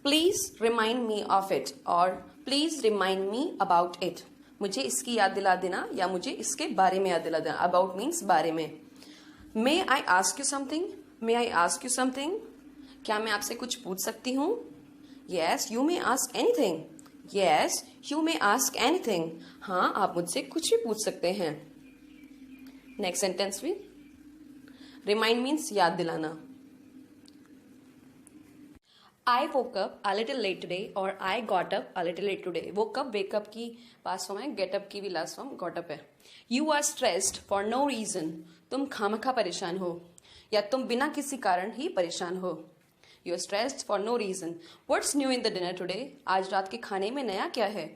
Please remind me of it और please remind me about it. मुझे इसकी याद दिला देना या मुझे इसके बारे में याद दिला देना। अबाउट मीन्स बारे में। May I ask you something, may I ask you something, क्या मैं आपसे कुछ पूछ सकती हूँ? Yes you may ask anything, yes you may ask anything, हाँ आप मुझसे कुछ भी पूछ सकते हैं। नेक्स्ट सेंटेंस भी रिमाइंड मीन्स याद दिलाना। I woke up a little late today और I got up a little late today। woke up wake up की पास्ट फॉर्म है, get up की भी लास्ट फॉर्म got up है। You are stressed for no reason, तुम खामखा परेशान हो या तुम बिना किसी कारण ही परेशान हो। You are stressed for no reason। What's new in the dinner today? आज रात के खाने में नया क्या है?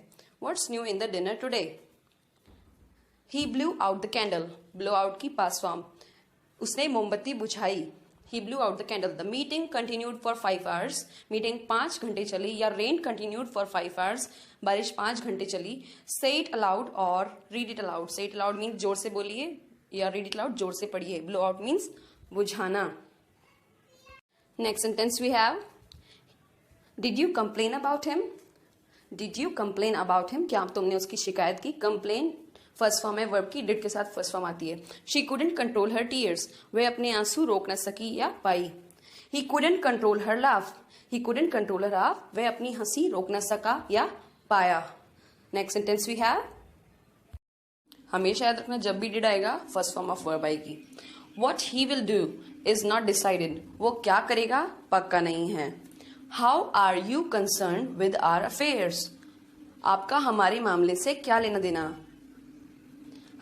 What's new in the dinner today? He blew out the candle। blow out की पास्ट फॉर्म, उसने मोमबत्ती बुझाई। He blew out the candle। The meeting continued for 5 hours। Meeting 5 घंटे चली या rain continued for 5 hours। बारिश 5 घंटे चली। Say it aloud और read it aloud। Say it aloud means जोर से बोलिए या read it aloud जोर से पढ़िए। Blow out means बुझाना। Next sentence we have Did you complain about him? Did you complain about him? क्या तुमने उसकी शिकायत की? Complain फर्स्ट फॉर्म है वर्ब की, डिड के साथ फर्स्ट फॉर्म आती है। She couldn't control her tears, वह अपने आंसू रोक न सकी या पाई। He couldn't control her laugh, he couldn't control her laugh, वह अपनी हंसी रोक न सका या पाया। नेक्स्ट सेंटेंस वी हैव, हमेशा याद रखना जब भी डिड आएगा फर्स्ट फॉर्म ऑफ वर्ब आएगी। What he will do is not decided, वो क्या करेगा पक्का नहीं है। How are you concern with our affairs, आपका हमारे मामले से क्या लेना देना।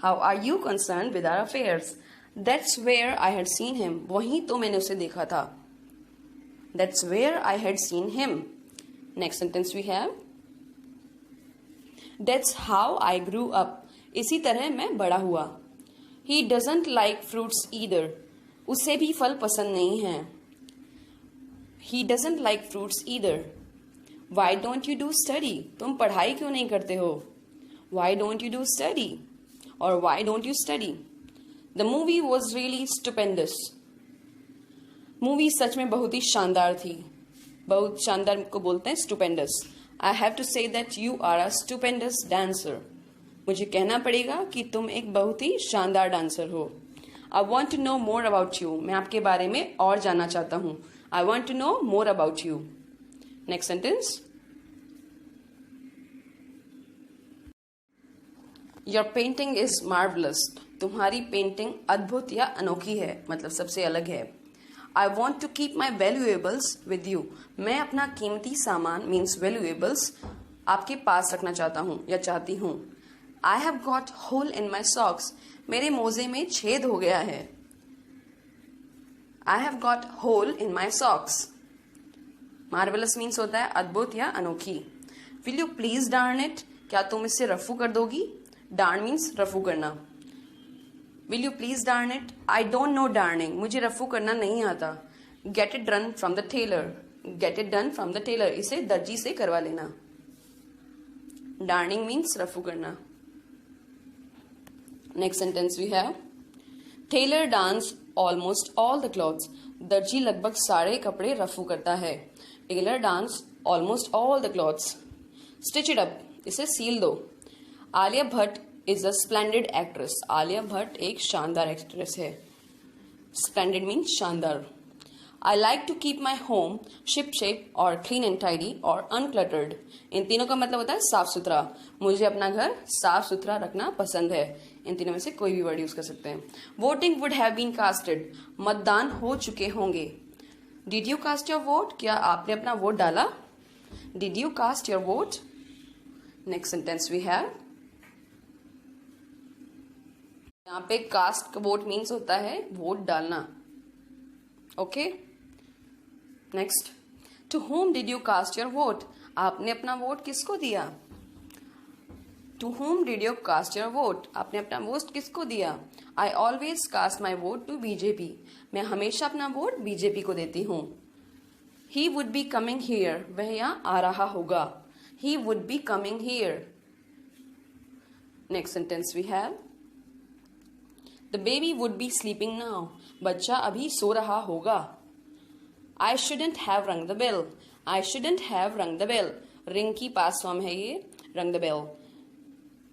How are you concerned with our affairs? That's where I had seen him। वहीं तो मैंने उसे देखा था। That's where I had seen him। Next sentence we have That's how I grew up। इसी तरह मैं बड़ा हुआ। He doesn't like fruits either। उसे भी फल पसंद नहीं है। He doesn't like fruits either। Why don't you do study? तुम पढ़ाई क्यों नहीं करते हो? Why don't you do study? और why don't you study? The movie was really stupendous। Movie सच में बहुत ही शानदार थी। बहुत शानदार को बोलते हैं stupendous। I have to say that you are a stupendous dancer। मुझे कहना पड़ेगा कि तुम एक बहुत ही शानदार डांसर हो। I want to know more about you। मैं आपके बारे में और जानना चाहता हूँ। I want to know more about you। Next sentence Your painting is marvelous। तुम्हारी पेंटिंग अद्भुत या अनोखी है, मतलब सबसे अलग है। I want to keep my valuables with you। मैं अपना कीमती सामान मीन्स valuables आपके पास रखना चाहता हूँ या चाहती हूँ। I have got hole in my socks। मेरे मोजे में छेद हो गया है। I have got hole in my socks। Marvelous means होता है अद्भुत या अनोखी। Will you please darn it? क्या तुम इससे रफू कर दोगी? डार्न मीन्स रफू करना। Will you please darn it? I don't know darning. मुझे रफू करना नहीं आता। Get it done from the tailor. Get it done from the tailor, इसे दर्जी से करवा लेना। डार्निंग मीन्स रफू करना। Next sentence we have tailor darns almost all the clothes. दर्जी लगभग सारे कपड़े रफू करता है। Tailor darns almost all the clothes. Stitch it up, इसे सील दो। Alia Bhatt is a splendid actress. Alia Bhatt एक शानदार एक्ट्रेस है। स्प्लेंडेड मीन्स शानदार। I like to keep my home ship shape और क्लीन एंड टाइडी और अनक्लटर्ड। इन तीनों का मतलब होता है साफ सुथरा। मुझे अपना घर साफ सुथरा रखना पसंद है। इन तीनों में से कोई भी वर्ड यूज कर सकते हैं। Voting would have been casted. मतदान हो चुके होंगे। Did you cast your vote? क्या आपने अपना वोट डाला? Did you cast your vote? Next sentence we have यहाँ पे कास्ट वोट मीन्स होता है वोट डालना। Okay next, to whom did you cast your vote? आपने अपना वोट किसको दिया? To whom did you cast your vote? आपने अपना वोट किसको दिया? I always cast my vote to BJP. मैं हमेशा अपना वोट बीजेपी को देती हूँ। He would be coming here. वह यहाँ आ रहा होगा। He would be coming here. Next sentence we have the baby would be sleeping now. बच्चा अभी सो रहा होगा। I shouldn't have rung the bell. I shouldn't have rung the bell, ring की पास्ट फॉर्म है ये, रंग द बेल।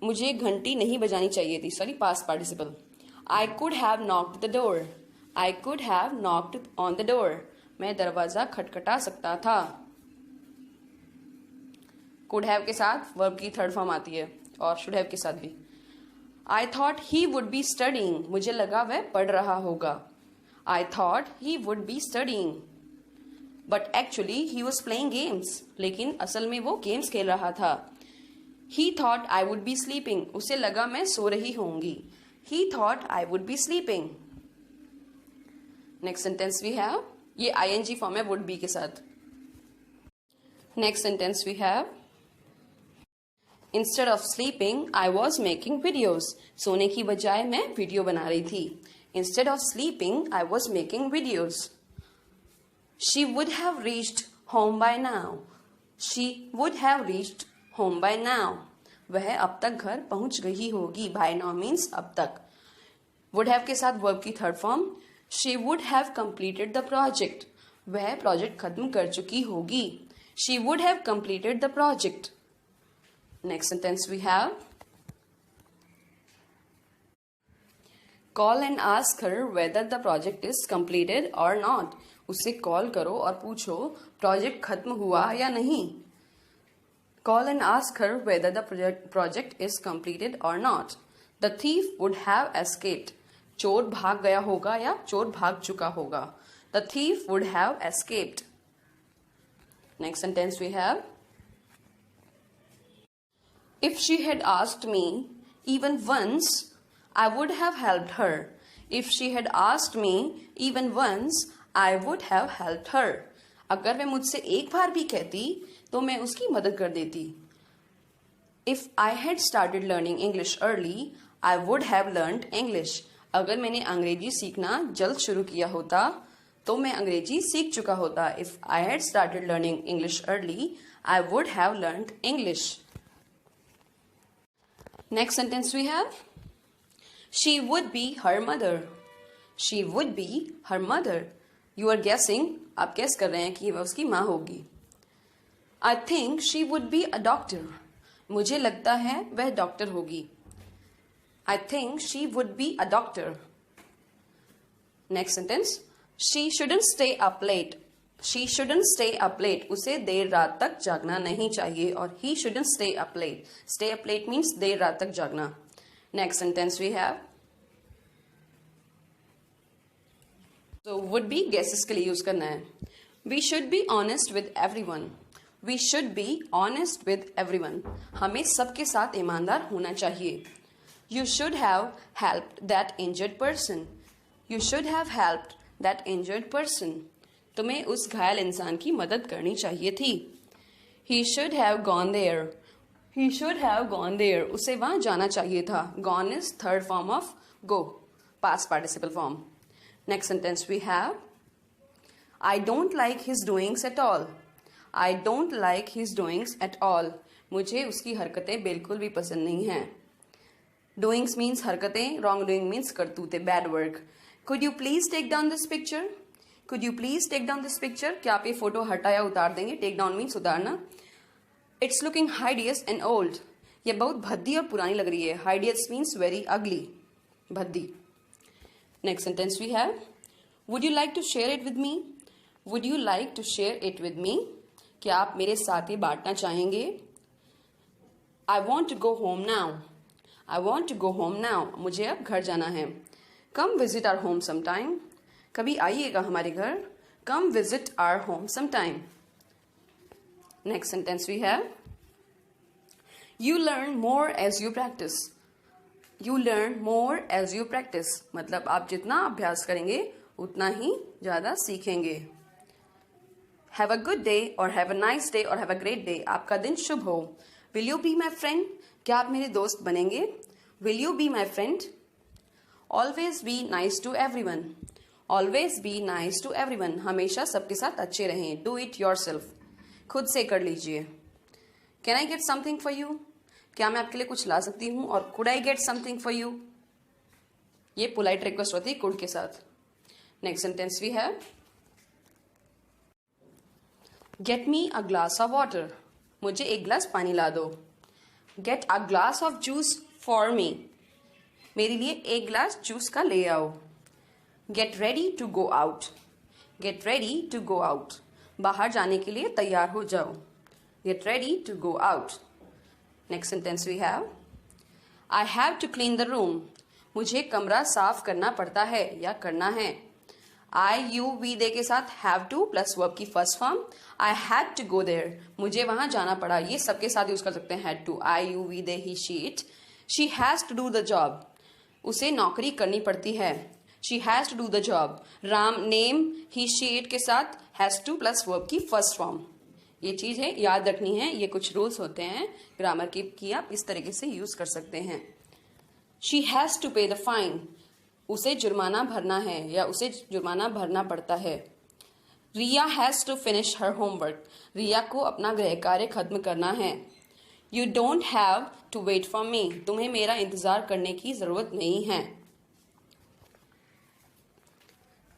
मुझे घंटी नहीं बजानी चाहिए थी, sorry past participle. I could have knocked the door, I could have knocked on the door, मैं दरवाजा खटखटा सकता था। कुड हैव के साथ वर्ब की थर्ड फॉर्म आती है और शुड हैव के साथ भी। I thought he would be studying, मुझे लगा वह पढ़ रहा होगा। I thought he would be studying but actually he was playing games, लेकिन असल में वो गेम्स खेल रहा था। He thought I would be sleeping, उसे लगा मैं सो रही होंगी। He thought I would be sleeping. Next sentence we have, ये आईएनजी फॉर्म है वुड बी के साथ। Next sentence we have, instead of sleeping I was making videos, सोने की बजाय मैं वीडियो बना रही थी। Instead of sleeping I was making videos. She would have reached home by now, she would have reached home by now, वह अब तक घर पहुंच गई होगी। बाय नाउ मीन्स अब तक। वुड हैव के साथ वर्ब की third form, she would have completed the project, वह प्रोजेक्ट खत्म कर चुकी होगी। She would have completed the project. Next sentence we have, call and ask her whether the project is completed or not. उसे call करो और पूछो project खत्म हुआ या नहीं। Call and ask her whether the project is completed or not. The thief would have escaped. चोर भाग गया होगा या चोर भाग चुका होगा। The thief would have escaped. Next sentence we have, if she had asked me even once, I would have helped her. If she had asked me even once, I would have helped her. अगर वह मुझसे एक बार भी कहती तो मैं उसकी मदद कर देती। If I had started learning English early, I would have learned English. अगर मैंने अंग्रेजी सीखना जल्द शुरू किया होता तो मैं अंग्रेजी सीख चुका होता। If I had started learning English early, I would have learned English. Next sentence we have, she would be her mother. She would be her mother. You are guessing, आप guess कर रहे हैं कि वह उसकी माँ होगी। I think she would be a doctor. मुझे लगता है वह डॉक्टर होगी। I think she would be a doctor. Next sentence, she shouldn't stay up late. She shouldn't stay up late. उसे देर रात तक जागना नहीं चाहिए और he shouldn't stay up late. Stay up late means देर रात तक जागना. Next sentence we have, so would be guesses के लिए यूज करना है। We should be honest with everyone. We should be honest with everyone. हमें सबके साथ ईमानदार होना चाहिए। You should have helped that injured person. You should have helped that injured person. तुम्हें उस घायल इंसान की मदद करनी चाहिए थी। He should have gone there. He should have gone there. उसे वहां जाना चाहिए था। Gone is third form of go, past participle form. Next sentence we have, I don't like his doings at all. I don't like his doings at all. मुझे उसकी हरकतें बिल्कुल भी पसंद नहीं हैं। Doings means हरकतें, wrong doing means करतूते, bad work. Could you please take down this picture? Could you please take down this picture? क्या आप ये फोटो हटा या उतार देंगे? Take down means उतारना। It's looking hideous and old. ये बहुत भद्दी और पुरानी लग रही है। Hideous means very ugly. भद्दी। Next sentence we have, would you like to share it with me? Would you like to share it with me? क्या आप मेरे साथ ये बांटना चाहेंगे? I want to go home now. I want to go home now. मुझे अब घर जाना है। Come visit our home sometime. कभी आइएगा हमारे घर। Come visit our home sometime. Next sentence we have, you learn more as you practice. You learn more as you practice. मतलब आप जितना अभ्यास करेंगे उतना ही ज़्यादा सीखेंगे। Have a good day or have a nice day or have a great day. आपका दिन शुभ हो। Will you be my friend? क्या आप मेरे दोस्त बनेंगे? Will you be my friend? Always be nice to everyone. Always be nice to everyone. हमेशा सबके साथ अच्छे रहें। Do it yourself. खुद से कर लीजिए। Can I get something for you? क्या मैं आपके लिए कुछ ला सकती हूँ? और could I get something for you? ये पोलाइट रिक्वेस्ट होती है could के साथ। Next sentence we have, get me a glass of water, मुझे एक गिलास पानी ला दो। Get a glass of juice for me, मेरे लिए एक गिलास जूस का ले आओ। Get ready to go out, get ready to go out, बाहर जाने के लिए तैयार हो जाओ। Get ready to go out. Next sentence we have, I have to clean the room, मुझे कमरा साफ करना पड़ता है या करना है। आई यू वी दे के साथ हैव टू प्लस वर्ब की first form, I had to go there, मुझे वहां जाना पड़ा, ये सबके साथ यूज कर सकते हैं had to. I you we they he she it. She has to do the job, उसे नौकरी करनी पड़ती है। She has to do the job. Ram name he she it के साथ हैज टू प्लस वर्ब की फर्स्ट फॉर्म। ये चीज है, याद रखनी है, ये कुछ रूल्स होते हैं ग्रामर के कि आप इस तरीके से यूज कर सकते हैं। शी हैज टू पे द फाइन, उसे जुर्माना भरना है या उसे जुर्माना भरना पड़ता है। Riya has to finish her homework, Riya को अपना गृह कार्य खत्म करना है। You don't have to wait for me, तुम्हें मेरा इंतजार करने की जरूरत नहीं है।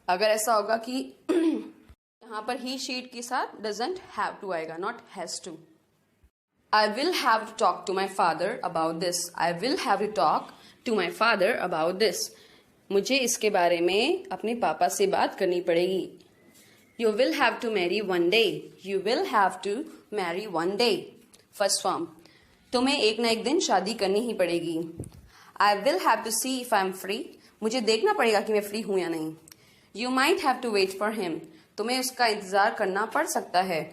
अगर ऐसा होगा कि यहां पर ही शीट के साथ डजंट हैव टू आएगा, not has to. I will have to talk to my father about this, I will have to talk to my father about this, मुझे इसके बारे में अपने पापा से बात करनी पड़ेगी। You will have to marry one day, you will have to marry one day first form, तुम्हें एक ना एक दिन शादी करनी ही पड़ेगी। I will have to see if I am free, मुझे देखना पड़ेगा कि मैं फ्री हूं या नहीं। You might have to wait for him, तुम्हें उसका इंतजार करना पड़ सकता है।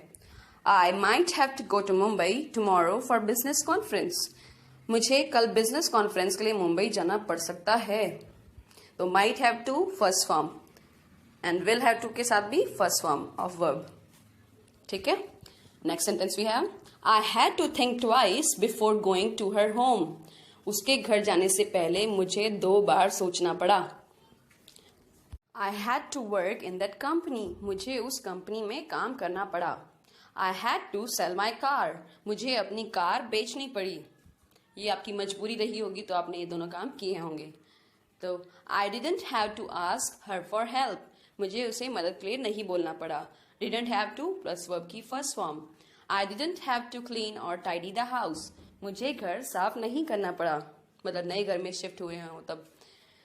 I might have to go to Mumbai tomorrow for business conference, मुझे कल बिजनेस कॉन्फ्रेंस के लिए मुंबई जाना पड़ सकता है। तो might have to first form and will have to के साथ भी फर्स्ट फॉर्म ऑफ वर्ब। ठीक है, next sentence we have, I had to think twice before going to her home, उसके घर जाने से पहले मुझे 2 बार सोचना पड़ा। I had to work in that company, मुझे उस कंपनी में काम करना पड़ा। I had to sell my car, मुझे अपनी कार बेचनी पड़ी। ये आपकी मजबूरी रही होगी तो आपने ये दोनों काम किए होंगे। तो I didn't have to ask her for help, मुझे उसे मदद के लिए नहीं बोलना पड़ा। Didn't have to plus verb की first form. I didn't have to clean और टाइडी द हाउस, मुझे घर साफ नहीं करना पड़ा, मतलब नए घर में शिफ्ट हुए हो तब।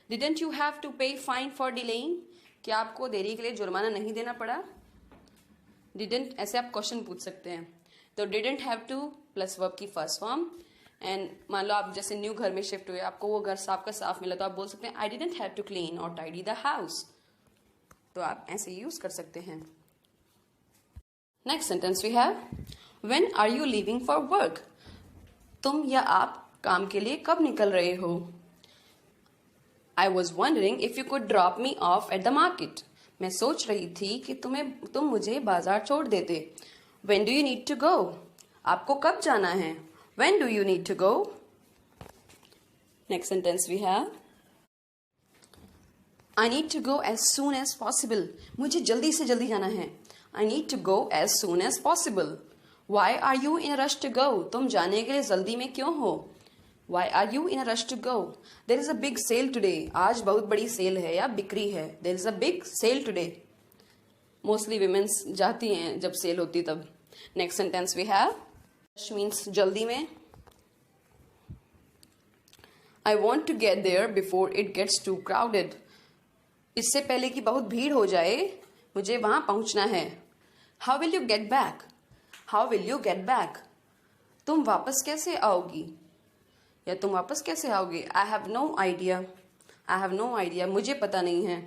डिडेंट यू हैव टू पे फाइन फॉर डिलेइंग, क्या आपको देरी के लिए जुर्माना नहीं देना पड़ा। डिडेंट, ऐसे आप क्वेश्चन पूछ सकते हैं। तो didn't have to plus verb की फर्स्ट फॉर्म। एंड मान लो आप जैसे न्यू घर में शिफ्ट हुए, आपको वो घर साफ का साफ मिला, तो आप बोल सकते हैं I didn't have to clean और टाइडी द हाउस। तो आप ऐसे यूज कर सकते हैं। Next sentence we have, when are you leaving for work, तुम या आप काम के लिए कब निकल रहे हो। I was wondering if you could drop me of at the market, मैं सोच रही थी कि तुम मुझे बाजार छोड़ देते। When do you need to go, आपको कब जाना है। When do you need to go? Next sentence we have, I need to go as soon as possible, मुझे जल्दी से जल्दी जाना है। I need to go as soon as possible. Why are you in a rush to go? तुम जाने के लिए जल्दी में क्यों हो। Why are you in a rush to go? There is a big sale today. आज बहुत बड़ी सेल है या बिक्री है। There is a big sale today. Mostly women जाती हैं जब सेल होती तब। Next sentence we have, means जल्दी में। I want to get there before it gets too crowded. इससे पहले कि बहुत भीड़ हो जाए मुझे वहां पहुंचना है। How will you get back? How will you get back? तुम वापस कैसे आओगी या तुम वापस कैसे आओगे। I have no idea. I have no idea. मुझे पता नहीं है।